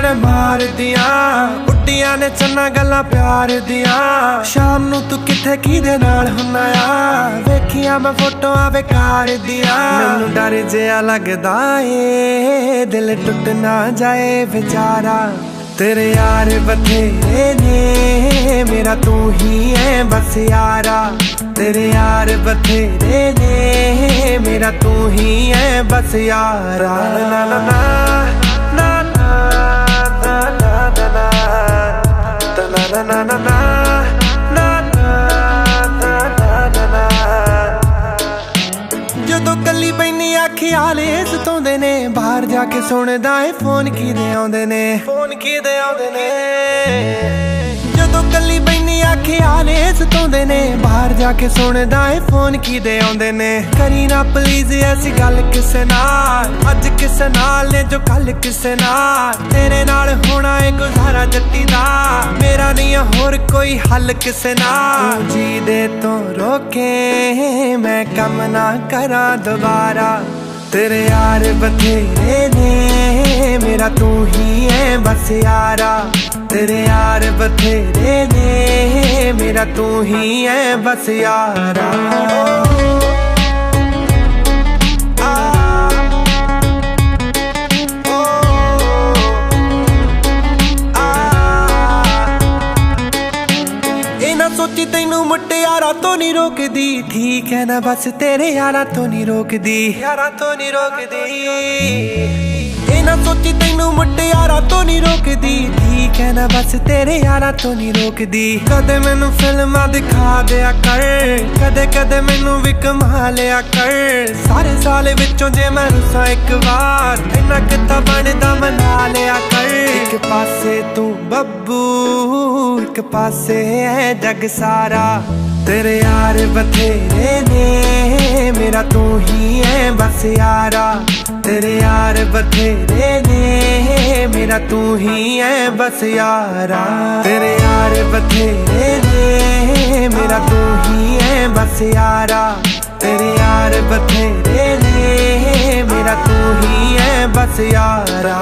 ने मार दिया उड्डियां ने चन्ना गल्लां प्यार दिया शाम नू तू किथे किदे नाल हुन्ना आ वेखिया मैं फोटोआं बेकार दिया मैनू डर जिहा लगदा ए दिल टुट ना जाए बेचारा तेरे यार बथेरे ने मेरा तू ही है बस यारा तेरे यार बथेरे ने मेरा तू ही है बस यारा ना ना ना ना ना ना ना ना ना ना ना ਜਦੋਂ ਕੱਲੀ ਬੈਨੀ ख्याल सताਉਂਦੇ ने बाहर जाके सुनदा है फोन किदे आउंदे ने ਜਦੋਂ ਕੱਲੀ ਬੈਨੀ ख्याल सताਉਂਦੇ ने बाहर जाके सुनदा है फोन किदे आउंदे ने करी ना प्लीज ऐसी गल किसे नाल अज किसे नाल ने जो कल किसे नाल तेरे नाल होना है गुजारा जट्टी दा मेरा नहीं होर कोई हल किसे नाल जी दे तो रोके मैं कम ना करा दोबारा तेरे यार बथेरे ने मेरा तू ही है बस यारा तेरे यार बथेरे ने मेरा तू ही है बस यारा सोची तैनू मुटियारा तो नहीं रोकदी ठीक है ना बस तेरे यारा तो नहीं रोकदी ना सोची तैनू मुटियारा तो नहीं रोकदी ठीक है ना बस तेरे यारा तो नहीं रोकदी कदे मैनू फिल्मां दिखा दिया कर कदे कदे मैनू भी कमा लिया कर सारे साल विचों जे मैं रुसा एक बार इन्ना किता बनदा मना लिया कर एक पासे तू बब्बू एक पासे है जग सारा तेरे यार बथेरे ने मेरा तू ही है बस यारा तेरे यार बथेरे ने मेरा तू ही है बस यारा तेरे यार बथेरे ने मेरा तू ही है बस यारा तेरे यार बथेरे ने मेरा तू ही है बस यारा